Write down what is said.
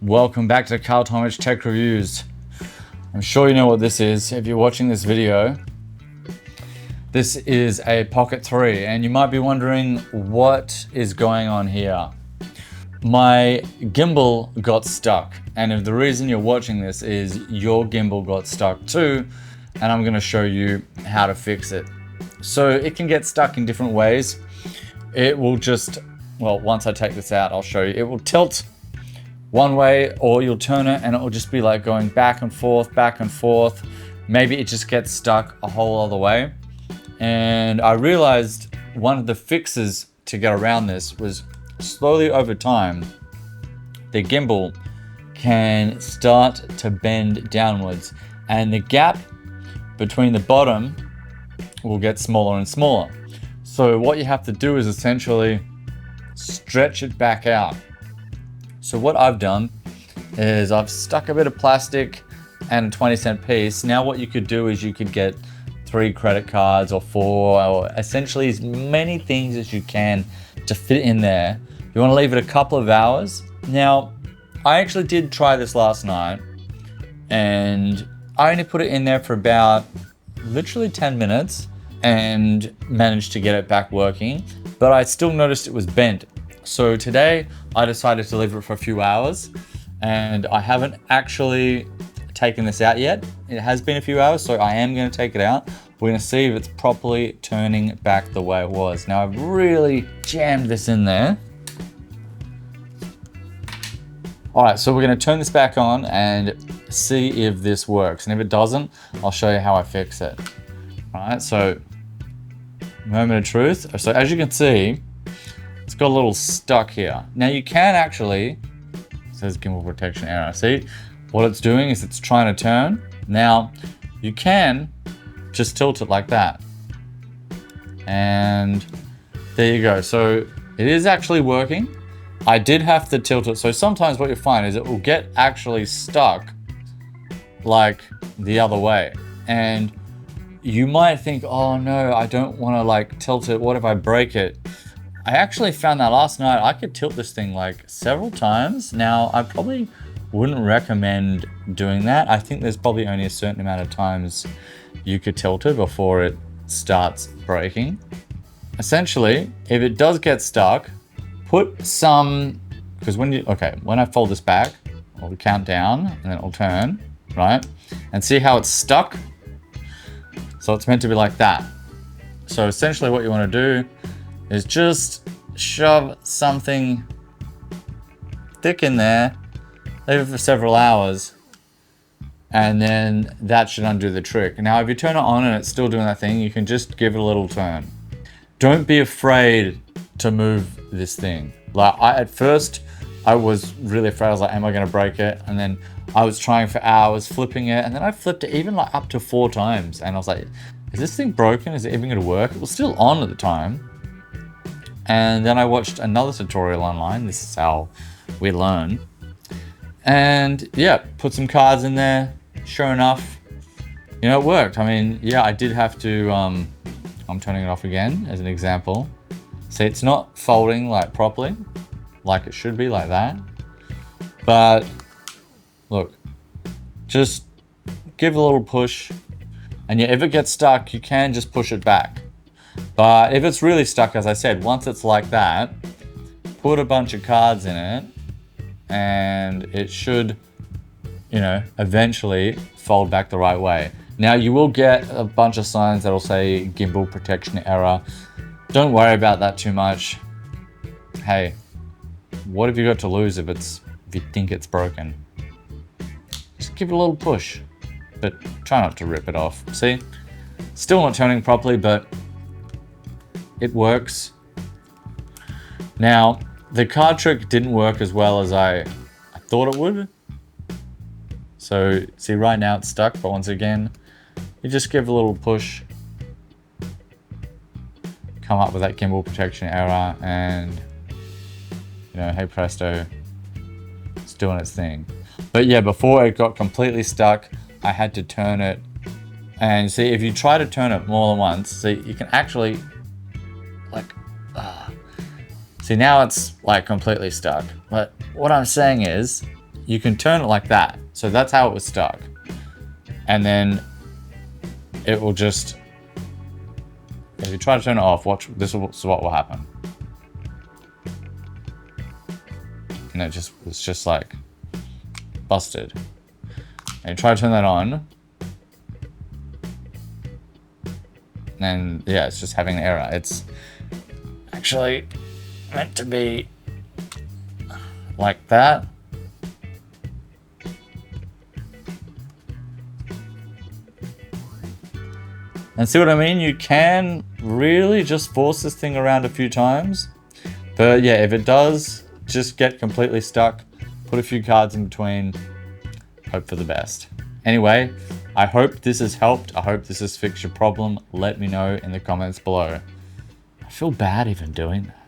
Welcome back to Tomich Tech Reviews. I'm sure you know what this is if you're watching this video. This is a Pocket 3 and you might be wondering what is going on here. My gimbal got stuck, and if the reason you're watching this is your gimbal got stuck too, and I'm going to show you how to fix it. So it can get stuck in different ways. It will just, well, once I take this out, I'll show you. It will tilt one way, or you'll turn it and it will just be like going back and forth, back and forth. Maybe it just gets stuck a whole other way. And I realized one of the fixes to get around this was slowly over time, the gimbal can start to bend downwards and the gap between the bottom will get smaller and smaller. So what you have to do is essentially stretch it back out. So what I've done is I've stuck a bit of plastic and a 20-cent piece. Now what you could do is you could get 3 credit cards or 4, or essentially as many things as you can to fit in there. You want to leave it a couple of hours. Now, I actually did try this last night and I only put it in there for about literally 10 minutes and managed to get it back working, but I still noticed it was bent. So today I decided to leave it for a few hours, and I haven't actually taken this out yet. It has been a few hours, so I am going to take it out. We're going to see if it's properly turning back the way it was. Now I've really jammed this in there. All right, so we're going to turn this back on and see if this works. And if it doesn't, I'll show you how I fix it. All right, so moment of truth. So as you can see, it's got a little stuck here. Now you can actually, it says gimbal protection error. See, what it's doing is it's trying to turn. Now you can just tilt it like that. And there you go. So it is actually working. I did have to tilt it. So sometimes what you find is it will get actually stuck like the other way. And you might think, oh no, I don't want to like tilt it. What if I break it? I actually found that last night I could tilt this thing like several times. Now, I probably wouldn't recommend doing that. I think there's probably only a certain amount of times you could tilt it before it starts breaking. Essentially, if it does get stuck, put some, because when I fold this back, I'll count down and then it'll turn, right? And see how it's stuck? So it's meant to be like that. So essentially what you want to do is just shove something thick in there, leave it for several hours, and then that should undo the trick. Now, if you turn it on and it's still doing that thing, you can just give it a little turn. Don't be afraid to move this thing. Like at first, I was really afraid. I was like, am I gonna break it? And then I was trying for hours, flipping it, and then I flipped it even like up to 4 times. And I was like, is this thing broken? Is it even gonna work? It was still on at the time. And then I watched another tutorial online. This is how we learn. And yeah, put some cards in there. Sure enough, you know, it worked. I mean, yeah, I did have to, I'm turning it off again as an example. See, it's not folding like properly, like it should be, like that. But look, just give a little push. And yeah, if it gets stuck, you can just push it back. But if it's really stuck, as I said, once it's like that, put a bunch of cards in it and it should, you know, eventually fold back the right way. Now you will get a bunch of signs that'll say gimbal protection error. Don't worry about that too much. Hey, what have you got to lose if you think it's broken? Just give it a little push, but try not to rip it off. See, still not turning properly, but it works. Now, the card trick didn't work as well as I thought it would. So, see, right now it's stuck, but once again, you just give a little push, come up with that gimbal protection error, and, you know, hey presto, it's doing its thing. But yeah, before it got completely stuck, I had to turn it. And see, if you try to turn it more than once, see, you can actually, like, see, now it's like completely stuck. But what I'm saying is, you can turn it like that. So that's how it was stuck. And then it will just, if you try to turn it off, watch, this is what will happen. And it's just like busted. And you try to turn that on, and yeah, it's just having an error. It's actually meant to be like that. And see what I mean? You can really just force this thing around a few times. But yeah, if it does just get completely stuck, put a few cards in between, hope for the best. Anyway, I hope this has helped. I hope this has fixed your problem. Let me know in the comments below. I feel bad even doing that.